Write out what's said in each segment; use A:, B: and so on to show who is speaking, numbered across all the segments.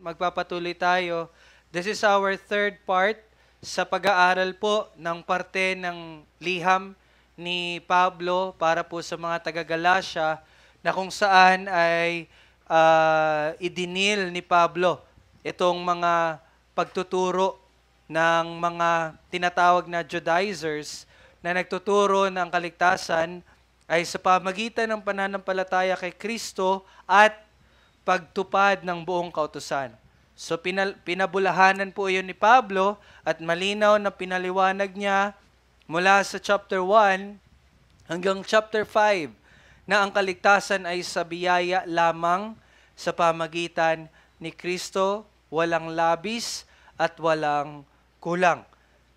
A: magpapatuloy tayo. This is our third part sa pag-aaral po ng parte ng liham ni Pablo para po sa mga taga-Galacia na kung saan ay idinil ni Pablo itong mga pagtuturo ng mga tinatawag na Judaizers na nagtuturo ng kaligtasan ay sa pamagitan ng pananampalataya kay Kristo at pagtupad ng buong kautusan. So pinabulahanan po iyon ni Pablo at malinaw na pinaliwanag niya mula sa chapter 1 hanggang chapter 5 na ang kaligtasan ay sa biyaya lamang sa pamagitan ni Kristo, walang labis at walang kulang.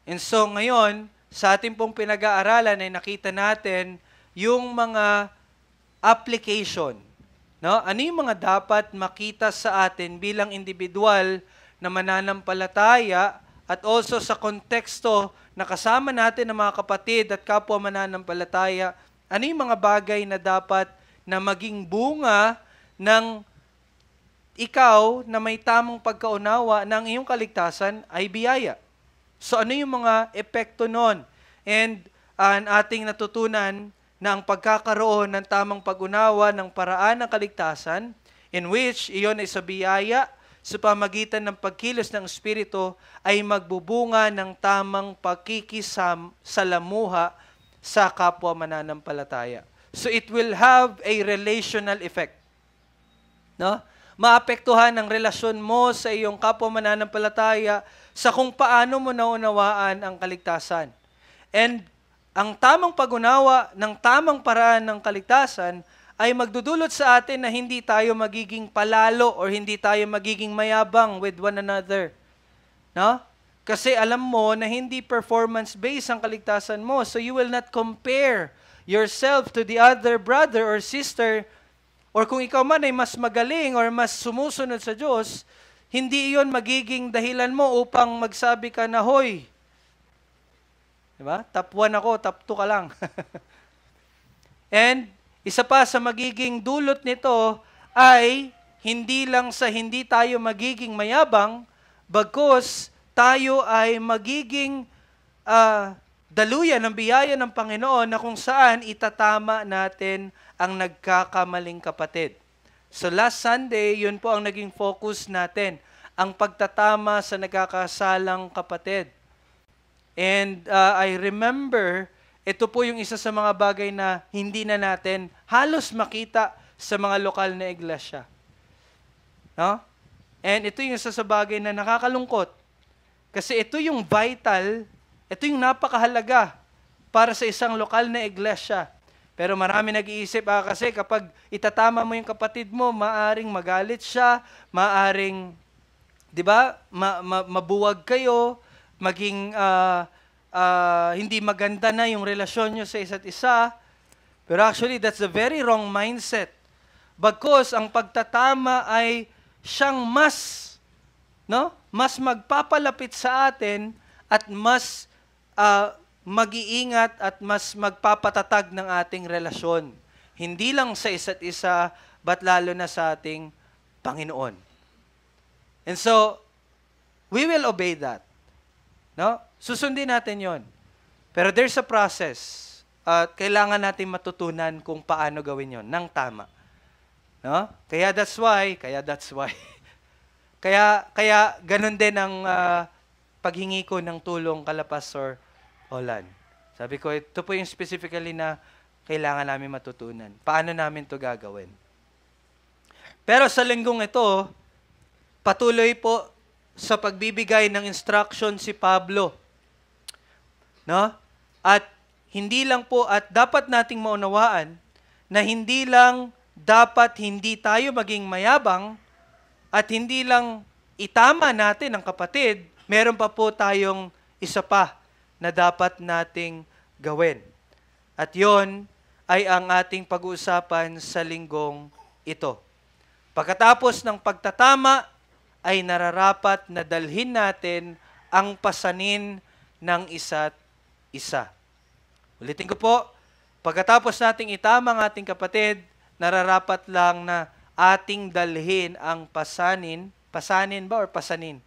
A: And so ngayon, sa ating pong pinag-aaralan ay nakita natin yung mga application. No? Ano yung mga dapat makita sa atin bilang individual na mananampalataya at also sa konteksto na kasama natin ng mga kapatid at kapwa mananampalataya, ano yung mga bagay na dapat na maging bunga ng ikaw na may tamang pagkaunawa ng iyong kaligtasan ay biyaya. So ano yung mga epekto nun? And ang ating natutunan na ang pagkakaroon ng tamang pag-unawa ng paraan ng kaligtasan, in which iyon ay sa biyaya, sa pamagitan ng pagkilos ng Espiritu, ay magbubunga ng tamang pakikisalamuha sa kapwa mananampalataya. So it will have a relational effect. No? Maapektuhan ang relasyon mo sa iyong kapwa mananampalataya sa kung paano mo naunawaan ang kaligtasan. And ang tamang pag-unawa ng tamang paraan ng kaligtasan ay magdudulot sa atin na hindi tayo magiging palalo or hindi tayo magiging mayabang with one another. No? Kasi alam mo na hindi performance-based ang kaligtasan mo. So you will not compare yourself to the other brother or sister, or kung ikaw man ay mas magaling or mas sumusunod sa Diyos, hindi iyon magiging dahilan mo upang magsabi ka na, hoy, diba? Top 1 ako, top 2 ka lang. And isa pa sa magiging dulot nito ay hindi lang sa hindi tayo magiging mayabang, bagkus tayo ay magiging daluyan ng biyaya ng Panginoon na kung saan itatama natin ang nagkakamaling kapatid. So last Sunday, yun po ang naging focus natin, ang pagtatama sa nagkakasalang kapatid. And I remember, ito po yung isa sa mga bagay na hindi na natin halos makita sa mga lokal na iglesia. No? And ito yung isa sa bagay na nakakalungkot. Kasi ito yung vital, ito yung napakahalaga para sa isang lokal na iglesia. Pero marami nag-iisip, kasi kapag itatama mo yung kapatid mo, maaring magalit siya, maaring, di ba, mabuwag kayo, maging hindi maganda na yung relasyon nyo sa isa't isa. Pero actually, that's a very wrong mindset. Bagkus ang pagtatama ay siyang mas magpapalapit sa atin at mas mag-iingat at mas magpapatatag ng ating relasyon. Hindi lang sa isa't isa, but lalo na sa ating Panginoon. And so, we will obey that. No? Susundin natin yon. Pero there's a process. At kailangan natin matutunan kung paano gawin yon ng tama. No? Kaya that's why. Kaya ganun din ang paghingi ko ng tulong kala Pastor Olan. Sabi ko, ito po yung specifically na kailangan namin matutunan. Paano namin to gagawin? Pero sa linggong ito, patuloy po sa pagbibigay ng instruction si Pablo. No? At hindi lang po, at dapat nating maunawaan na hindi lang dapat hindi tayo maging mayabang at hindi lang itama natin ang kapatid, meron pa po tayong isa pa na dapat nating gawin. At yon ay ang ating pag-uusapan sa linggong ito. Pagkatapos ng pagtatama, ay nararapat na dalhin natin ang pasanin ng isa't isa. Ulitin ko po, pagkatapos nating itama ang ating kapatid, nararapat lang na ating dalhin ang pasanin Pasanin ba or pasanin?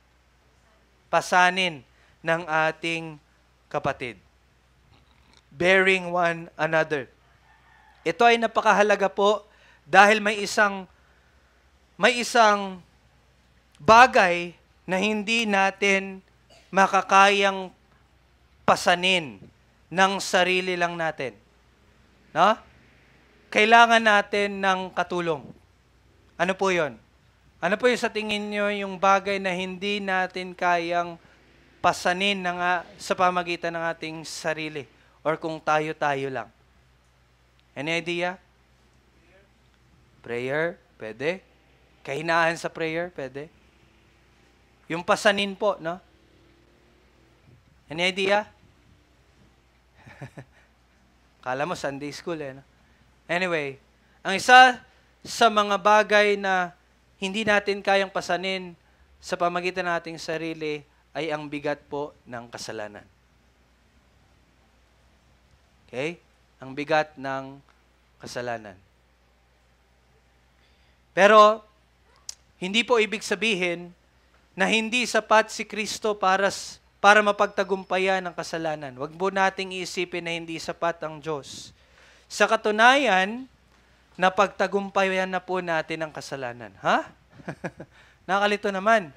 A: Pasanin ng ating kapatid. Bearing one another. Ito ay napakahalaga po dahil may isang bagay na hindi natin makakayang pasanin ng sarili lang natin. No? Kailangan natin ng katulong. Ano po yon? Ano po yung sa tingin nyo yung bagay na hindi natin kayang pasanin sa pamagitan ng ating sarili? Or kung tayo-tayo lang? Any idea? Prayer? Pwede. Kahinaan sa prayer? Pwede. Yung pasanin po, no? Any idea? Kala mo Sunday school no? Anyway, ang isa sa mga bagay na hindi natin kayang pasanin sa pamagitan ng ating sarili ay ang bigat po ng kasalanan. Okay? Ang bigat ng kasalanan. Pero, hindi po ibig sabihin na hindi sapat si Kristo para mapagtagumpayan ang kasalanan. Huwag po nating iisipin na hindi sapat ang Diyos. Sa katunayan, napagtagumpayan na po natin ang kasalanan. Ha? Nakalito naman.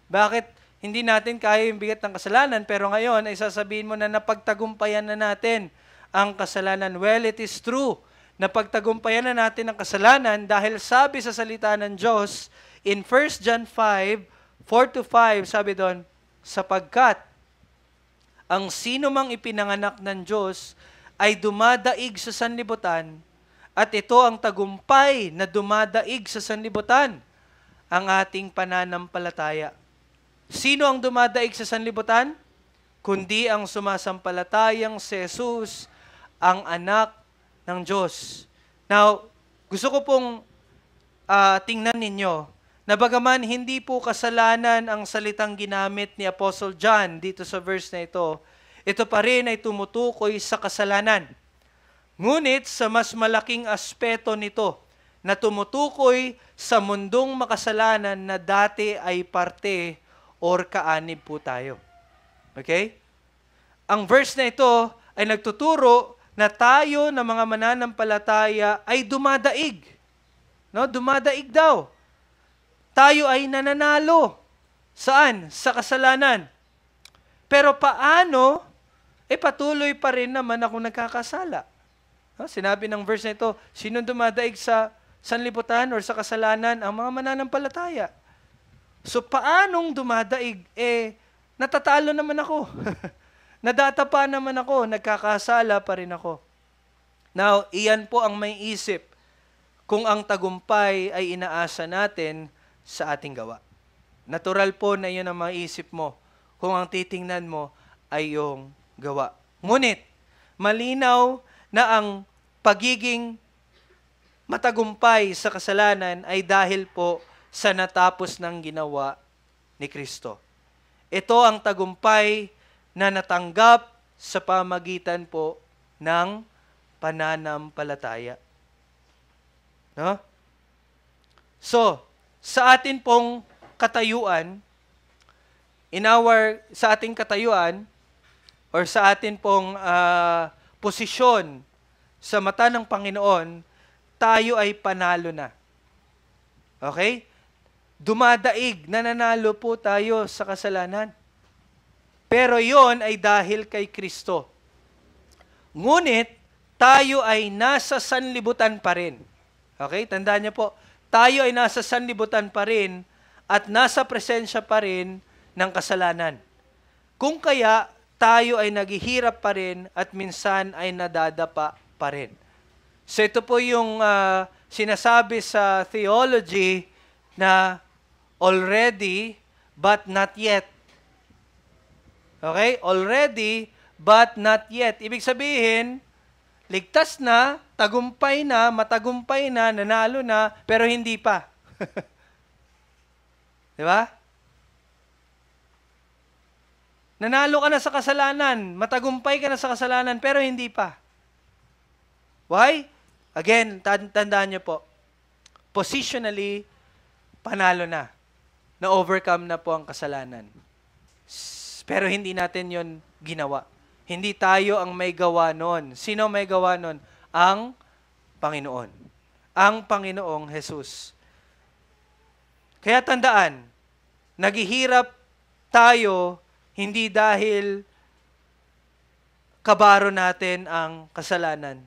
A: Bakit hindi natin kaya yung bigat ng kasalanan, pero ngayon ay sasabihin mo na napagtagumpayan na natin ang kasalanan? Well, it is true. Napagtagumpayan na natin ang kasalanan dahil sabi sa salita ng Diyos in 1 John 5:4-5, sabi doon, sapagkat ang sino mang ipinanganak ng Diyos ay dumadaig sa sanlibutan at ito ang tagumpay na dumadaig sa sanlibutan, ang ating pananampalataya. Sino ang dumadaig sa sanlibutan? Kundi ang sumasampalatayang si Jesus, ang anak ng Diyos. Now, gusto ko pong tingnan ninyo na bagaman hindi po kasalanan ang salitang ginamit ni Apostle John dito sa verse na ito pa rin ay tumutukoy sa kasalanan. Ngunit sa mas malaking aspeto nito na tumutukoy sa mundong makasalanan na dati ay parte or kaanib po tayo. Okay? Ang verse na ito ay nagtuturo na tayo na mga mananampalataya ay dumadaig. No? Dumadaig daw. Tayo ay nananalo. Saan? Sa kasalanan. Pero paano? Patuloy pa rin naman ako nagkakasala. No? Sinabi ng verse na ito, sino dumadaig sa sanlibutan or sa kasalanan? Ang mga mananampalataya. So paanong dumadaig? Natatalo naman ako. Nadatapa naman ako, nagkakasala pa rin ako. Now, iyan po ang may isip kung ang tagumpay ay inaasa natin sa ating gawa. Natural po na iyon ang maisip mo kung ang titingnan mo ay yung gawa. Ngunit, malinaw na ang pagiging matagumpay sa kasalanan ay dahil po sa natapos ng ginawa ni Kristo. Ito ang tagumpay na natanggap sa pamagitan po ng pananampalataya. No? So, sa atin pong katayuan, sa ating katayuan, or sa atin pong posisyon sa mata ng Panginoon, tayo ay panalo na. Okay? Dumadaig, nananalo po tayo sa kasalanan. Pero yon ay dahil kay Kristo. Ngunit, tayo ay nasa sanlibutan pa rin. Okay? Tandaan niyo po, tayo ay nasa sanlibutan pa rin at nasa presensya pa rin ng kasalanan. Kung kaya, tayo ay naghihirap pa rin at minsan ay nadadapa pa rin. So ito po yung sinasabi sa theology na already but not yet. Okay? Already, but not yet. Ibig sabihin, ligtas na, tagumpay na, matagumpay na, nanalo na, pero hindi pa. Di ba? Nanalo ka na sa kasalanan, matagumpay ka na sa kasalanan, pero hindi pa. Why? Again, tandaan niyo po, positionally, panalo na. na-overcome na po ang kasalanan. Pero hindi natin yon ginawa. Hindi tayo ang may gawa nun. Sino may gawa nun? Ang Panginoon. Ang Panginoong Jesus. Kaya tandaan, naghihirap tayo hindi dahil kabaro natin ang kasalanan.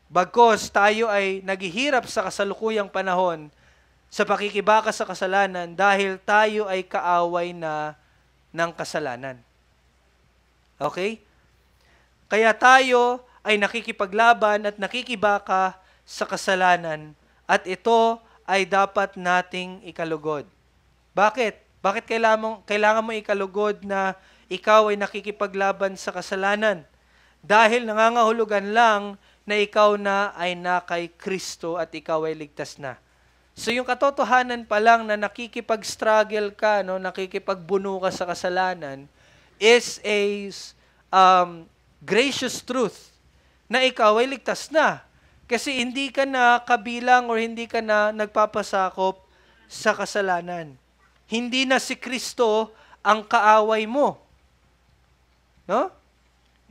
A: Bagkos tayo ay naghihirap sa kasalukuyang panahon sa pakikibaka sa kasalanan dahil tayo ay kaaway na ng kasalanan. Okay? Kaya tayo ay nakikipaglaban at nakikibaka sa kasalanan at ito ay dapat nating ikalugod. Bakit? Bakit kailangan mo ikalugod na ikaw ay nakikipaglaban sa kasalanan? Dahil nangangahulugan lang na ikaw na ay na kay Kristo at ikaw ay ligtas na. So yung katotohanan pa lang na nakikipag-struggle ka, no, nakikipagbuno ka sa kasalanan, is a gracious truth na ikaw ay ligtas na. Kasi hindi ka na kabilang or hindi ka na nagpapasakop sa kasalanan. Hindi na si Kristo ang kaaway mo. No?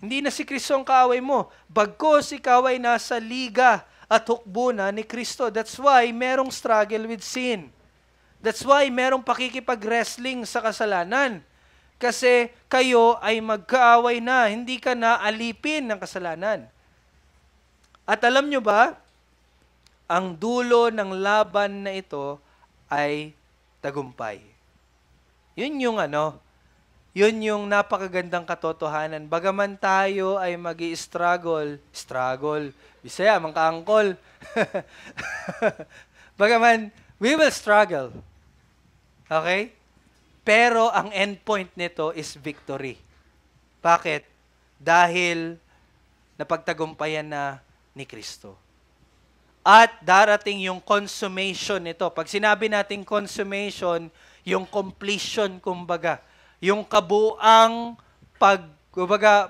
A: Hindi na si Kristo ang kaaway mo. Bagkos ikaw ay nasa liga at hukbo na ni Kristo. That's why merong struggle with sin. That's why merong pakikipag-wrestling sa kasalanan. Kasi kayo ay magkaaway na. Hindi ka na alipin ng kasalanan. At alam nyo ba, ang dulo ng laban na ito ay tagumpay. Yun yung napakagandang katotohanan. Bagaman tayo ay struggle, Bisaya, mga ka-angkol. Bagaman, we will struggle. Okay? Pero ang endpoint nito is victory. Bakit? Dahil napagtagumpayan na ni Kristo. At darating yung consummation nito. Pag sinabi nating consummation, yung completion, kumbaga, yung kabuang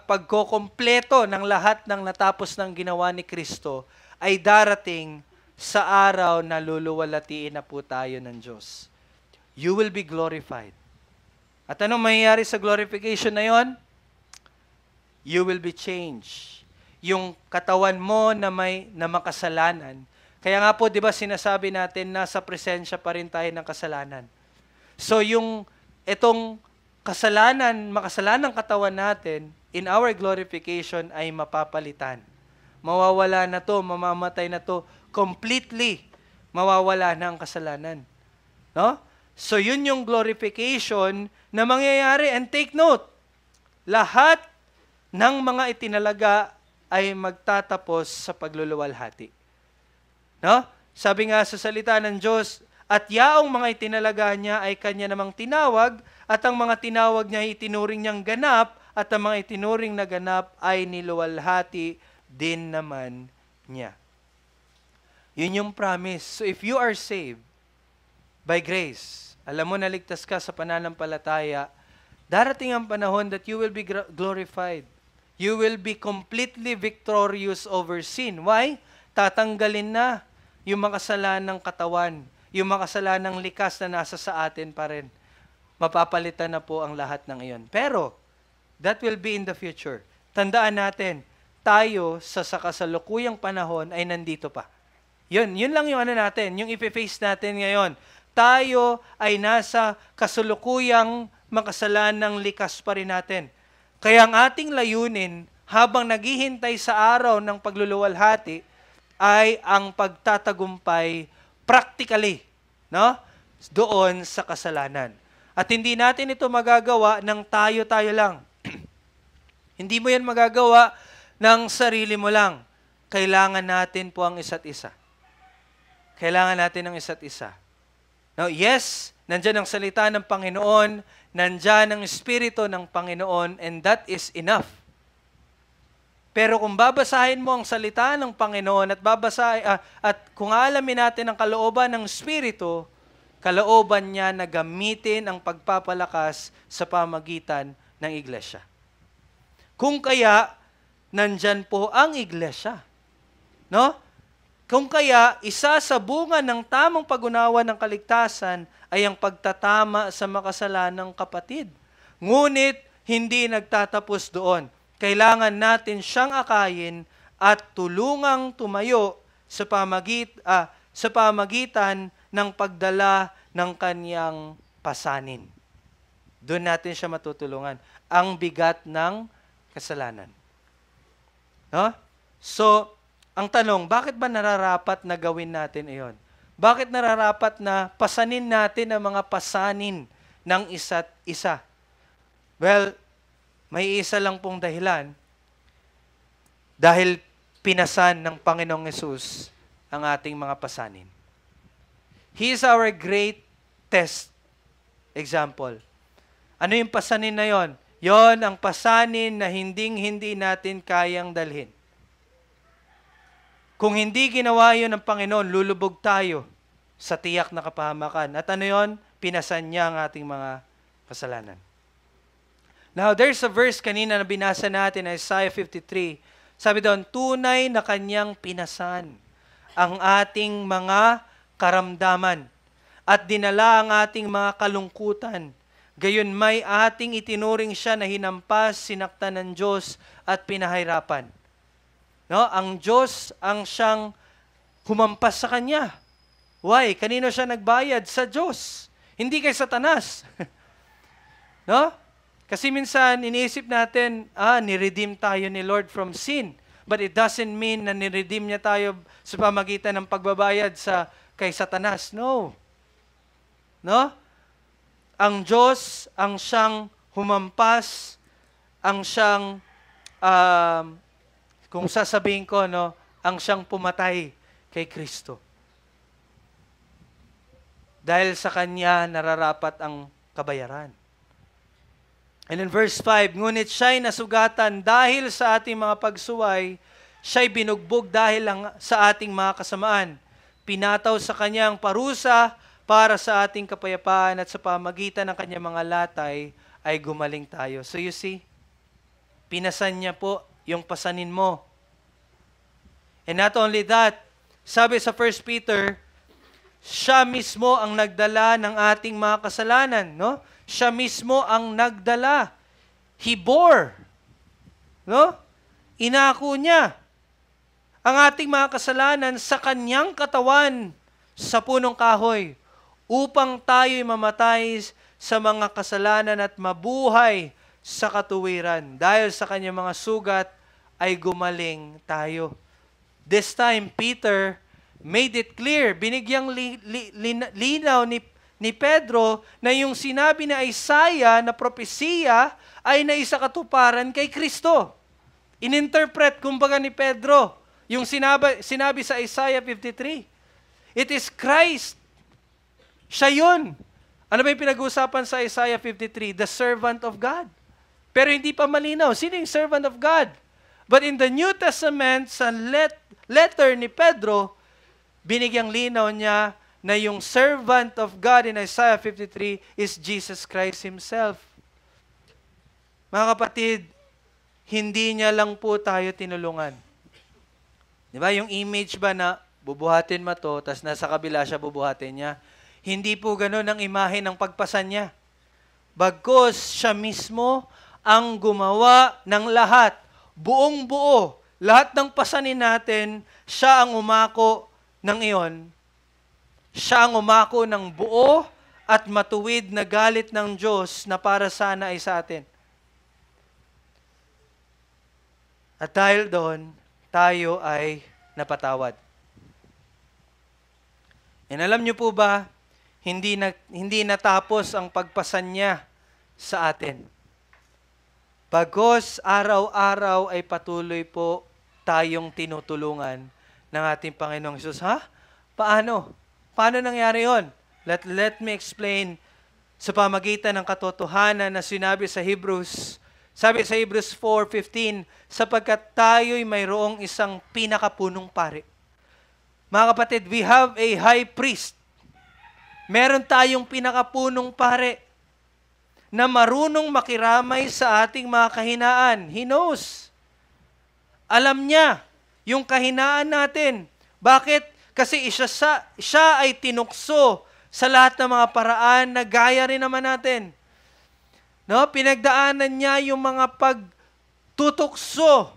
A: pagkokompleto ng lahat ng natapos ng ginawa ni Kristo ay darating sa araw na luluwalatiin na po tayo ng Diyos. You will be glorified. At anong mangyayari sa glorification na yon? You will be changed. Yung katawan mo na makasalanan. Kaya nga po, di ba sinasabi natin, nasa presensya pa rin tayo ng kasalanan. So yung itong makasalanang katawan natin, in our glorification ay mapapalitan. Mawawala na to, mamamatay na to, completely mawawala na ang kasalanan. No? So yun yung glorification na mangyayari. And take note, lahat ng mga itinalaga ay magtatapos sa pagluluwalhati. No? Sabi nga sa salita ng Diyos, at yaong mga itinalaga niya ay kanya namang tinawag, at ang mga tinawag niya ay itinuring niyang ganap, at ang mga itinuring na ganap ay niluwalhati din naman niya. Yun yung promise. So if you are saved by grace, alam mo naligtas ka sa pananampalataya, darating ang panahon that you will be glorified. You will be completely victorious over sin. Why? Tatanggalin na yung makasalanang katawan, yung makasalanang likas na nasa sa atin pa rin. Mapapalitan na po ang lahat ng iyon. Pero, that will be in the future. Tandaan natin, tayo sa kasalukuyang panahon ay nandito pa. Yun lang yung natin, yung ipi-face natin ngayon. Tayo ay nasa kasalukuyang makasalanang likas pa rin natin. Kaya ang ating layunin habang naghihintay sa araw ng pagluluwalhati ay ang pagtatagumpay practically, no? Doon sa kasalanan. At hindi natin ito magagawa ng tayo-tayo lang. Hindi mo yan magagawa ng sarili mo lang. Kailangan natin po ang isa't isa. Kailangan natin ang isa't isa. Now, yes, nandyan ang salita ng Panginoon, nandyan ang Espiritu ng Panginoon, and that is enough. Pero kung babasahin mo ang salita ng Panginoon at kung alamin natin ang kalooban ng Espiritu, kalooban niya na gamitin ang pagpapalakas sa pamagitan ng iglesia. Kung kaya, nandyan po ang iglesia. No? Kung kaya, isa sa bunga ng tamang pag-unawa ng kaligtasan ay ang pagtatama sa makasalanang kapatid. Ngunit, hindi nagtatapos doon. Kailangan natin siyang akayin at tulungang tumayo sa pamagitan ng pagdala ng kanyang pasanin. Doon natin siya matutulungan. Ang bigat ng kasalanan. No? So, ang tanong, bakit ba nararapat na gawin natin iyon? Bakit nararapat na pasanin natin ang mga pasanin ng isa't isa? Well, may isa lang pong dahilan. Dahil pinasan ng Panginoong Hesus ang ating mga pasanin. He is our great test example. Ano yung pasanin na yon? Yon ang pasanin na hindi natin kayang dalhin. Kung hindi ginawa yun ng Panginoon, lulubog tayo sa tiyak na kapahamakan. At ano yon? Pinasan niya ang ating mga kasalanan. Now, there's a verse kanina na binasa natin, Isaiah 53. Sabi doon, tunay na kanyang pinasan ang ating mga karamdaman at dinala ang ating mga kalungkutan. Gayon may ating itinuring siya na hinampas, sinaktan ng Diyos at pinahirapan. No? Ang Diyos ang siyang humampas sa kanya. Why? Kanino siya nagbayad? Sa Diyos. Hindi kay Satanas. No? Kasi minsan, iniisip natin, niredeem tayo ni Lord from sin. But it doesn't mean na niredeem niya tayo sa pamagitan ng pagbabayad kay Satanas. No. No? Ang Diyos, ang siyang humampas, ang siyang, kung sasabihin ko, no, ang siyang pumatay kay Kristo. Dahil sa Kanya, nararapat ang kabayaran. And in verse 5, ngunit siya'y nasugatan dahil sa ating mga pagsuway, siya'y binugbog dahil sa ating mga kasamaan. Pinataw sa kanyang parusa para sa ating kapayapaan at sa pamagitan ng kanyang mga latay ay gumaling tayo. So you see, pinasan niya po yung pasanin mo. And not only that, sabi sa 1 Peter, siya mismo ang nagdala ng ating mga kasalanan, no? Siya mismo ang nagdala. He bore. No? Inako niya ang ating mga kasalanan sa kanyang katawan sa punong kahoy upang tayo'y mamatay sa mga kasalanan at mabuhay sa katuwiran. Dahil sa kanyang mga sugat ay gumaling tayo. This time, Peter made it clear, binigyang linaw ni Pedro na yung sinabi ni Isaiah na propesiya ay naisakatuparan kay Kristo. Ininterpret kumbaga ni Pedro yung sinabi sa Isaiah 53. It is Christ. Siya yun. Ano ba yung pinag-uusapan sa Isaiah 53? The servant of God. Pero hindi pa malinaw. Sino yung servant of God? But in the New Testament, sa letter ni Pedro, binigyang linaw niya na yung servant of God in Isaiah 53 is Jesus Christ Himself. Mga kapatid, hindi niya lang po tayo tinulungan. Di ba? Yung image ba na bubuhatin mo to, tas nasa kabila siya bubuhatin niya. Hindi po ganun ang imahe ng pagpasan niya. Bagkus siya mismo ang gumawa ng lahat. Buong buo. Lahat ng pasanin natin, siya ang umako ng iyon. Siya ang umako ng buo at matuwid na galit ng Diyos na para sana ay sa atin. At dahil doon, tayo ay napatawad. And alam niyo po ba, hindi natapos ang pagpasan niya sa atin. Bagos araw-araw ay patuloy po tayong tinutulungan ng ating Panginoong Hesus. Ha? Paano? Paano nangyari yon? Let me explain sa pamagitan ng katotohanan na sinabi sa Hebrews. Sabi sa Hebrews 4:15, sapagkat tayo'y mayroong isang pinakapunong pari. Mga kapatid, we have a high priest. Meron tayong pinakapunong pare na marunong makiramay sa ating mga kahinaan. He knows. Alam niya yung kahinaan natin. Bakit? Kasi siya ay tinukso sa lahat ng mga paraan na gaya rin naman natin. No? Pinagdaanan niya yung mga pagtutukso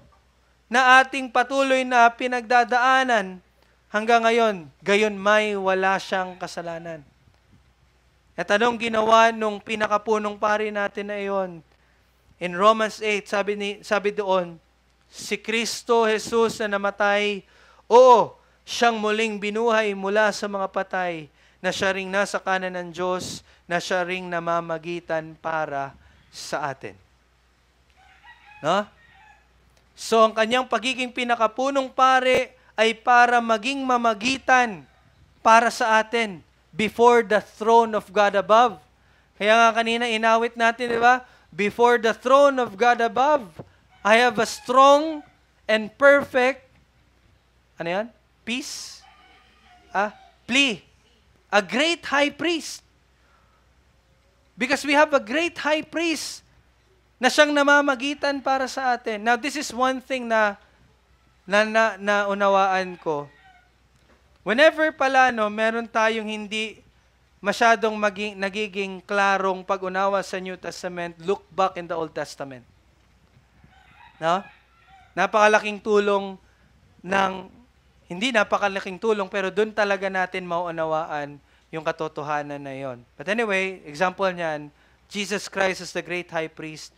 A: na ating patuloy na pinagdadaanan hanggang ngayon. Gayon may wala siyang kasalanan. At anong ginawa nung pinakapunong pari natin na iyon? In Romans 8, sabi doon, si Kristo Jesus na namatay, oo, siyang muling binuhay mula sa mga patay, na siya ring nasa kanan ng Diyos, na siya ring namamagitan para sa atin. No? So, ang kanyang pagiging pinakapunong pare ay para maging mamagitan para sa atin before the throne of God above. Kaya nga kanina inawit natin, di ba? Before the throne of God above, I have a strong and perfect, ano yan? Peace? Plea. A great high priest. Because we have a great high priest na siyang namamagitan para sa atin. Now, this is one thing na unawaan ko. Whenever pala, meron tayong hindi masyadong nagiging klarong pag-unawa sa New Testament, look back in the Old Testament. No? Napakalaking tulong hindi napakalaking tulong, pero doon talaga natin mauunawaan yung katotohanan na yon. But anyway, example niyan, Jesus Christ is the great high priest.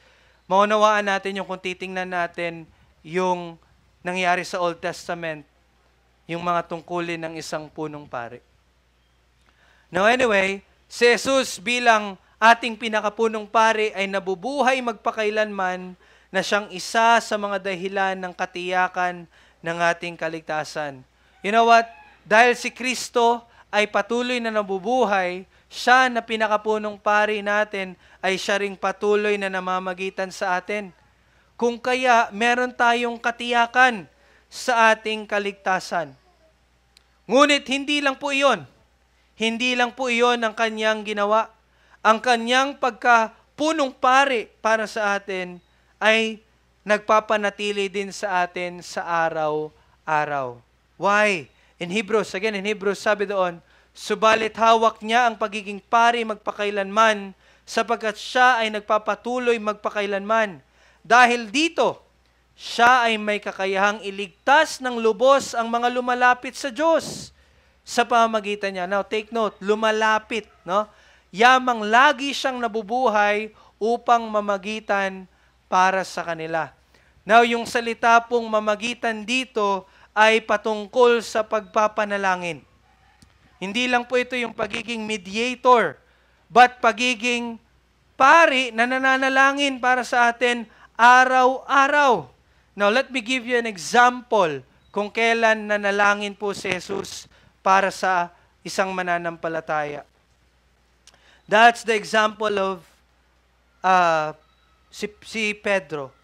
A: Maunawaan natin yung kung titingnan natin yung nangyari sa Old Testament, yung mga tungkulin ng isang punong pari. Now anyway, si Jesus bilang ating pinakapunong pari ay nabubuhay magpakailanman na siyang isa sa mga dahilan ng katiyakan ng ating kaligtasan. You know what? Dahil si Kristo ay patuloy na nabubuhay, siya na pinakapunong pari natin ay siya ring patuloy na namamagitan sa atin. Kung kaya, meron tayong katiyakan sa ating kaligtasan. Ngunit hindi lang po iyon. Hindi lang po iyon ang kanyang ginawa. Ang kanyang pagkapunong pari para sa atin ay nagpapanatili din sa atin sa araw-araw. Why? In Hebrews sabi doon, subalit hawak niya ang pagiging pari magpakailanman sapagkat siya ay nagpapatuloy magpakailanman. Dahil dito, siya ay may kakayahang iligtas ng lubos ang mga lumalapit sa Diyos sa pamamagitan niya. Now, take note, lumalapit, no? Yamang lagi siyang nabubuhay upang mamagitan para sa kanila. Now, yung salita pong mamagitan dito ay patungkol sa pagpapanalangin. Hindi lang po ito yung pagiging mediator, but pagiging pari na nananalangin para sa atin araw-araw. Now, let me give you an example kung kailan nanalangin po si Jesus para sa isang mananampalataya. That's the example of si Pedro.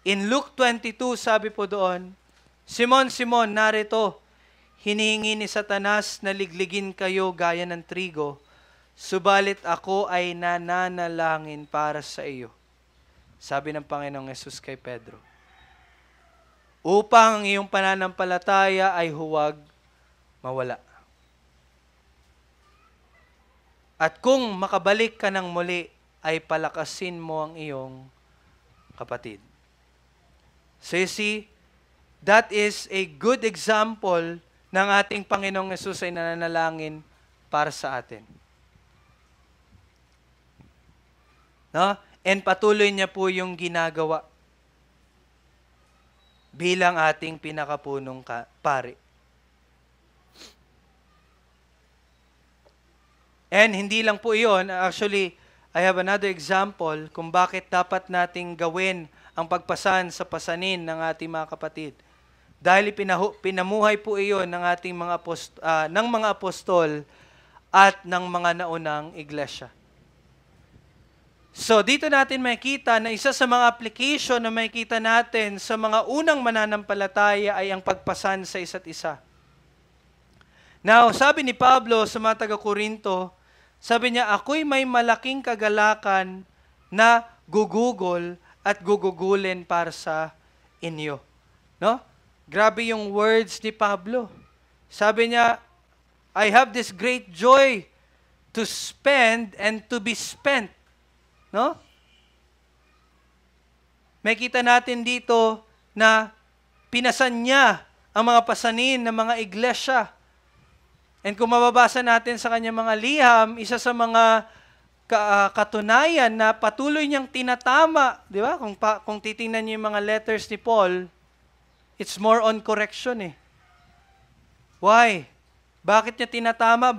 A: In Luke 22, sabi po doon, Simon, Simon, narito, hinihingi ni Satanas na ligligin kayo gaya ng trigo, subalit ako ay nananalangin para sa iyo. Sabi ng Panginoong Yesus kay Pedro, upang ang iyong pananampalataya ay huwag mawala. At kung makabalik ka ng muli, ay palakasin mo ang iyong kapatid. So you see, that is a good example ng ating Panginoong Yesus ay nananalangin para sa atin. No? And patuloy niya po yung ginagawa bilang ating pinakapunong pari. And hindi lang po iyon, actually, I have another example kung bakit dapat nating gawin ang pagpasan sa pasanin ng ating mga kapatid. Dahil pinamuhay po iyon ng ating mga apostol at ng mga naunang iglesia. So dito natin makikita na isa sa mga application na makikita natin sa mga unang mananampalataya ay ang pagpasan sa isa't isa. Now, sabi ni Pablo sa mga taga-Korinto, sabi niya, ako'y may malaking kagalakan na gugugol at gugugulin para sa inyo. No? Grabe yung words ni Pablo. Sabi niya, I have this great joy to spend and to be spent. No? May kita natin dito na pinasan niya ang mga pasanin ng mga iglesia. And kung mababasa natin sa kanyang mga liham, isa sa mga katunayan na patuloy niyang tinatama, di ba? Kung titingnan niyo yung mga letters ni Paul, it's more on correction eh. Why? Bakit niya tinatama?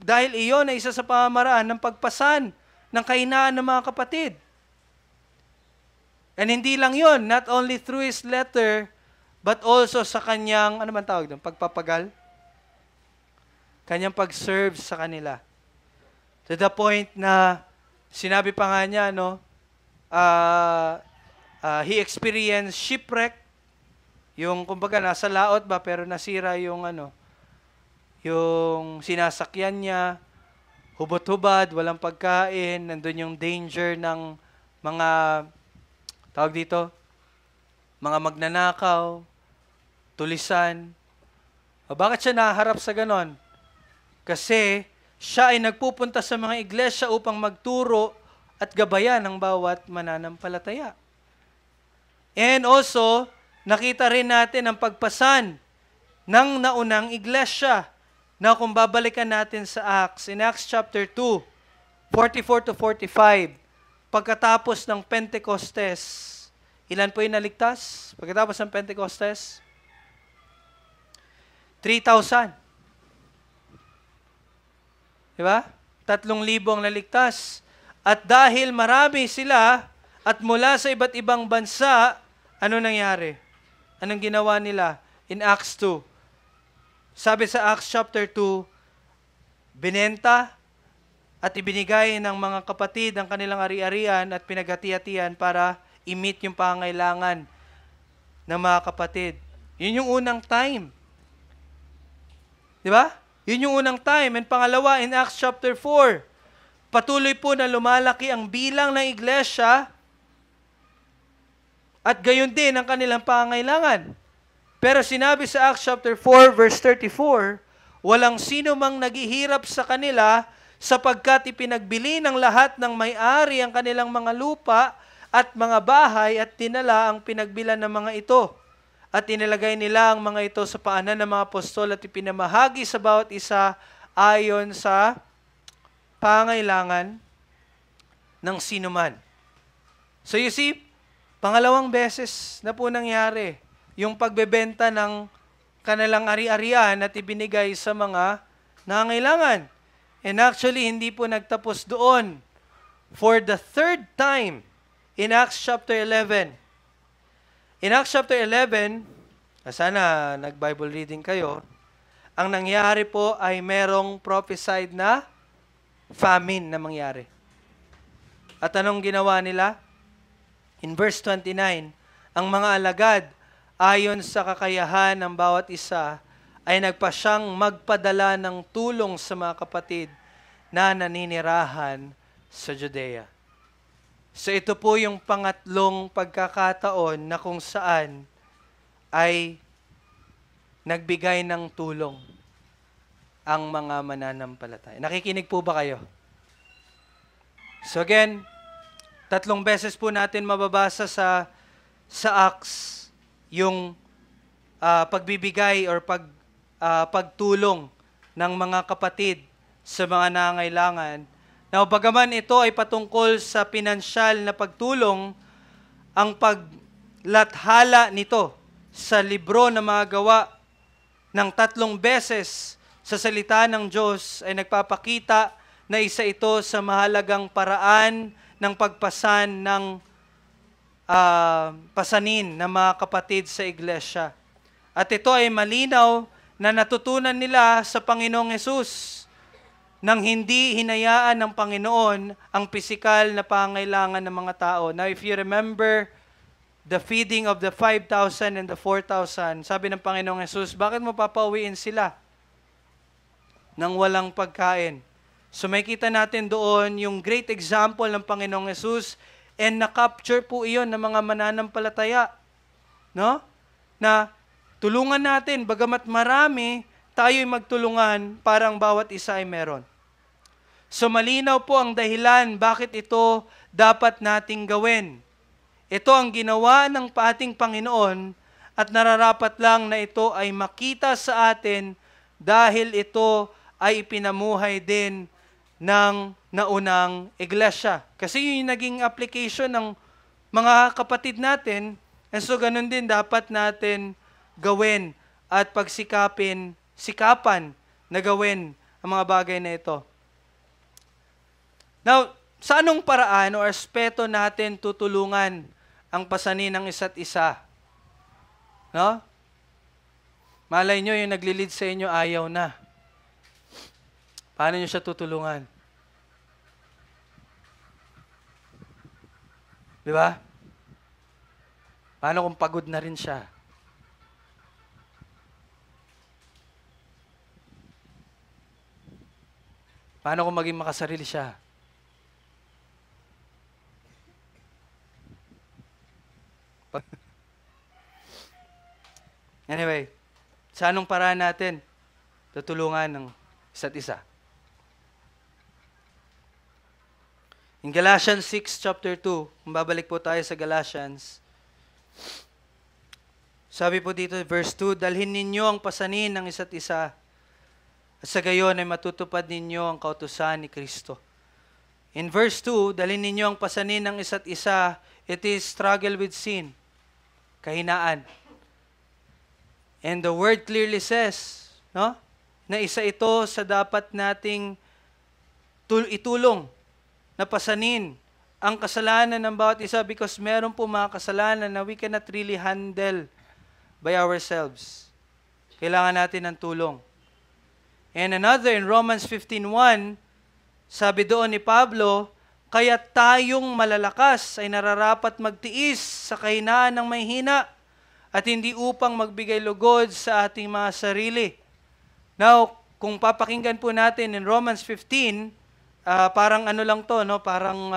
A: Dahil iyon ay isa sa pamamaraan ng pagpasan ng kahinaan ng mga kapatid. And hindi lang yon, not only through his letter, but also sa kanyang, ano man tawag doon, pagpapagal? Kanyang pag-serve sa kanila. To the point na, sinabi pa nga niya, he experienced shipwreck, yung kumbaga nasa laot ba, pero nasira yung yung sinasakyan niya, hubot-hubad, walang pagkain, nandun yung danger ng mga, tawag dito, mga magnanakaw, tulisan. O bakit siya naharap sa ganon? Kasi siya ay nagpupunta sa mga iglesia upang magturo at gabayan ang bawat mananampalataya. And also, nakita rin natin ang pagpasan ng naunang iglesia. Na kung babalikan natin sa Acts, in Acts chapter 2, 44 to 45, pagkatapos ng Pentecostes, ilan po yung naligtas? Pagkatapos ng Pentecostes? 3,000. Diba? 3,000 ang naligtas. At dahil marami sila, at mula sa iba't ibang bansa, ano nangyari? Anong ginawa nila? In Acts 2. Sabi sa Acts chapter 2, binenta at ibinigay ng mga kapatid ang kanilang ari-arian at pinaghati-hatian para i-meet yung pangailangan ng mga kapatid. Yun yung unang time. Di ba? Yun yung unang time. And pangalawa, in Acts chapter 4, patuloy po na lumalaki ang bilang ng iglesia at gayon din ang kanilang pangailangan. Pero sinabi sa Acts chapter 4 verse 34, walang sino mang naghihirap sa kanila sapagkat ipinagbili ng lahat ng may-ari ang kanilang mga lupa at mga bahay at tinala ang pinagbilan ng mga ito. At inilagay nila ang mga ito sa paanan ng mga apostol at ipinamahagi sa bawat isa ayon sa pangailangan ng sinuman. So you see, pangalawang beses na po nangyari yung pagbebenta ng kanilang ari-arian at ibinigay sa mga nangangailangan. And actually, hindi po nagtapos doon. For the third time, in Acts chapter 11. In Acts chapter 11, sana nag-Bible reading kayo, ang nangyari po ay merong prophesied na famine na mangyari. At anong ginawa nila? In verse 29, ang mga alagad, ayon sa kakayahan ng bawat isa, ay nagpasyang magpadala ng tulong sa mga kapatid na naninirahan sa Judea. So ito po yung pangatlong pagkakataon na kung saan ay nagbigay ng tulong ang mga mananampalataya. Nakikinig po ba kayo? So again, 3 beses po natin mababasa sa Acts yung pagbibigay or pagtulong ng mga kapatid sa mga nangangailangan. Now, bagaman ito ay patungkol sa pinansyal na pagtulong, ang paglathala nito sa libro ng mga gawa ng 3 beses sa salita ng Diyos ay nagpapakita na isa ito sa mahalagang paraan ng pagpasan ng pasanin ng mga kapatid sa iglesia. At ito ay malinaw na natutunan nila sa Panginoong Hesus nang hindi hinayaan ng Panginoon ang pisikal na pangailangan ng mga tao. Now, if you remember the feeding of the 5,000 and the 4,000, sabi ng Panginoong Hesus, bakit mo papauwiin sila nang walang pagkain? So may kita natin doon yung great example ng Panginoong Hesus. And na-capture po iyon ng mga mananampalataya. No? Na tulungan natin, bagamat marami, tayo'y magtulungan para ang bawat isa ay meron. So malinaw po ang dahilan bakit ito dapat nating gawin. Ito ang ginawa ng ating Panginoon at nararapat lang na ito ay makita sa atin dahil ito ay ipinamuhay din ng naunang iglesia. Kasi yun yung naging application ng mga kapatid natin, and so ganun din dapat natin gawin at sikapan na gawin ang mga bagay na ito. Now, sa anong paraan o aspeto natin tutulungan ang pasanin ng isa't isa? No? Malay nyo, yung naglilid sa inyo, ayaw na. Paano nyo siya tutulungan? Di ba? Paano kung pagod na rin siya? Paano kung maging makasarili siya? Anyway, sa anong paraan natin tutulungan ng isa't isa? In Galatians 6 chapter 2, kung babalik po tayo sa Galatians, sabi po dito, verse 2, dalhin ninyo ang pasanin ng isa't isa, at sa gayon ay matutupad ninyo ang kautusan ni Kristo. In verse 2, dalhin ninyo ang pasanin ng isa't isa, it is struggle with sin, kahinaan. And the word clearly says, no, na isa ito sa dapat nating itulong, na pasanin ang kasalanan ng bawat isa because meron po mga kasalanan na we cannot really handle by ourselves. Kailangan natin ng tulong. And another, in Romans 15:1, sabi doon ni Pablo, kaya tayong malalakas ay nararapat magtiis sa kahinaan ng may hina at hindi upang magbigay lugod sa ating mga sarili. Now, kung papakinggan po natin in Romans 15, parang ano lang to, no? Parang,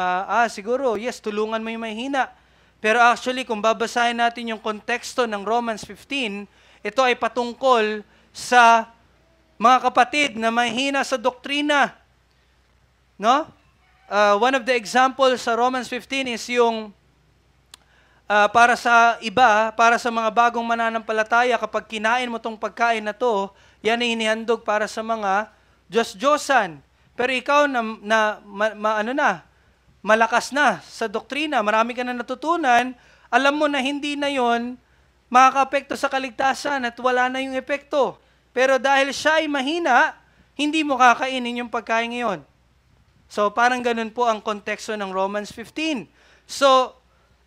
A: siguro, yes, tulungan mo yung may hina. Pero actually, kung babasahin natin yung konteksto ng Romans 15, ito ay patungkol sa mga kapatid na may hina sa doktrina. No? One of the examples sa Romans 15 is yung para sa iba, para sa mga bagong mananampalataya, kapag kinain mo tong pagkain na to, yan ay inihandog para sa mga Diyos-Diyosan. Pero ikaw malakas na sa doktrina, marami ka na natutunan, alam mo na hindi na yon makaka-apekto sa kaligtasan at wala na yung epekto. Pero dahil siya ay mahina, hindi mo kakainin yung pagkain ngayon. So parang ganun po ang konteksto ng Romans 15. So,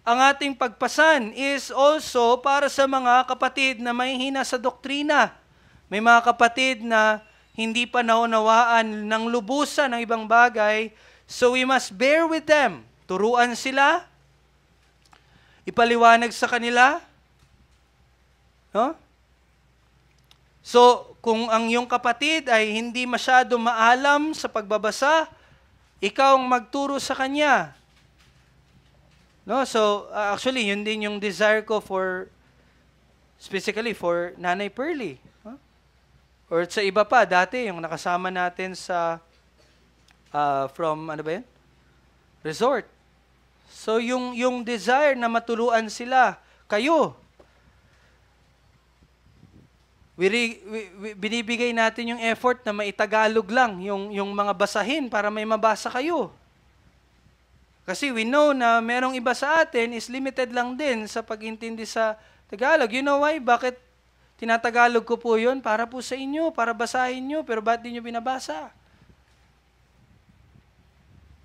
A: ang ating pagpasan is also para sa mga kapatid na may hina sa doktrina. May mga kapatid na hindi pa naunawaan ng lubusan ng ibang bagay, so we must bear with them. Turuan sila, ipaliwanag sa kanila. No? So, kung ang iyong kapatid ay hindi masyado maalam sa pagbabasa, ikaw ang magturo sa kanya. No, so actually yun din yung desire ko specifically for Nanay Pearly. Huh? Or sa iba pa dati yung nakasama natin sa from resort. So yung desire na matuluan sila kayo. Binibigay natin yung effort na maitagalog lang yung mga basahin para may mabasa kayo. Kasi we know na merong iba sa atin is limited lang din sa pag-intindi sa Tagalog. You know why? Bakit tinatagalog ko po yun? Para po sa inyo, para basahin nyo, pero ba't di nyo binabasa?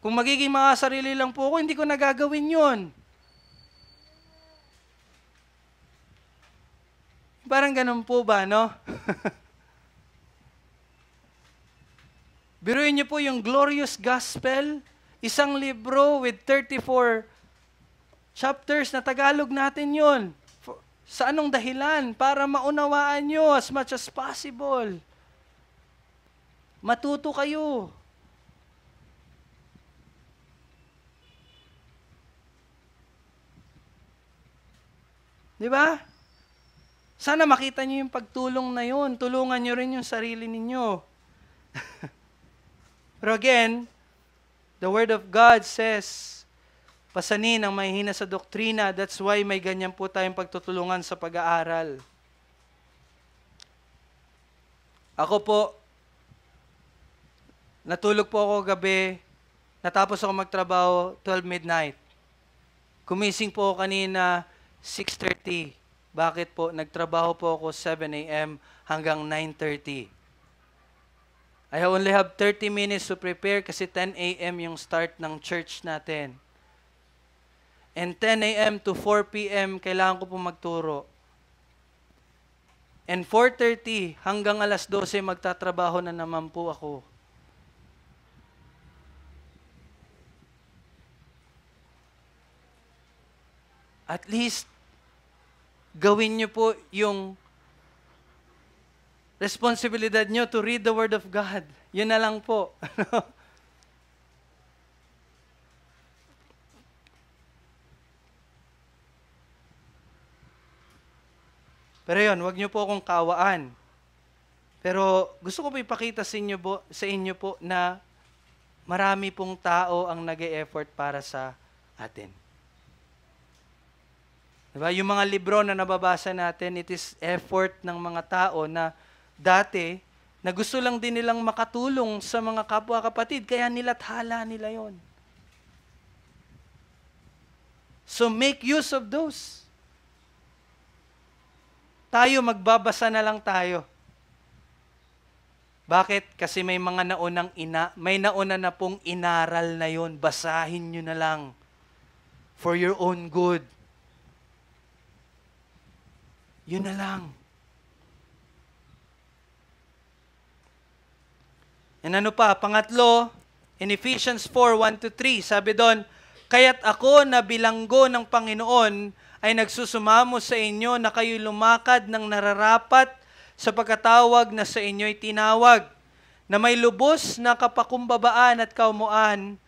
A: Kung magiging mga sarili lang po ako, hindi ko nagagawin yun. Parang ganun po ba, no? Biruin nyo po yung Glorious Gospel, isang libro with 34 chapters na Tagalog natin yun. Sa anong dahilan? Para maunawaan nyo as much as possible. Matuto kayo. Di ba? Sana makita niyo yung pagtulong na yun. Tulungan niyo rin yung sarili ninyo. Pero again, the Word of God says, pasanin ang mahihina sa doktrina. That's why may ganyan po tayong pagtutulungan sa pag-aaral. Ako po, natulog po ako gabi, natapos ako magtrabaho 12 midnight. Kumising po ako kanina 6:30. Bakit po? Nagtrabaho po ako 7 a.m. hanggang 9:30. I only have 30 minutes to prepare kasi 10 a.m. yung start ng church natin. And 10 a.m. to 4 p.m. kailangan ko po magturo. And 4:30 hanggang alas 12 magtatrabaho na naman po ako. At least, gawin niyo po yung responsibilidad niyo to read the Word of God. Yun na lang po. Pero yun, wag niyo po akong kawaan. Pero gusto ko po ipakita sa inyo po na marami pong tao ang nag-e-effort para sa atin. Diba? Yung mga libro na nababasa natin, it is effort ng mga tao na dati, na gusto lang din nilang makatulong sa mga kapwa-kapatid, kaya nilathala nila yon. So make use of those. Tayo, magbabasa na lang tayo. Bakit? Kasi may mga may nauna na pong inaral na yon. Basahin nyo na lang for your own good. Yun na lang. And ano pa? Pangatlo, in Ephesians 4:1-3, sabi doon, kaya't ako na bilanggo ng Panginoon ay nagsusumamo sa inyo na kayo lumakad ng nararapat sa pagkatawag na sa inyo'y tinawag, na may lubos na kapakumbabaan at kaumuan,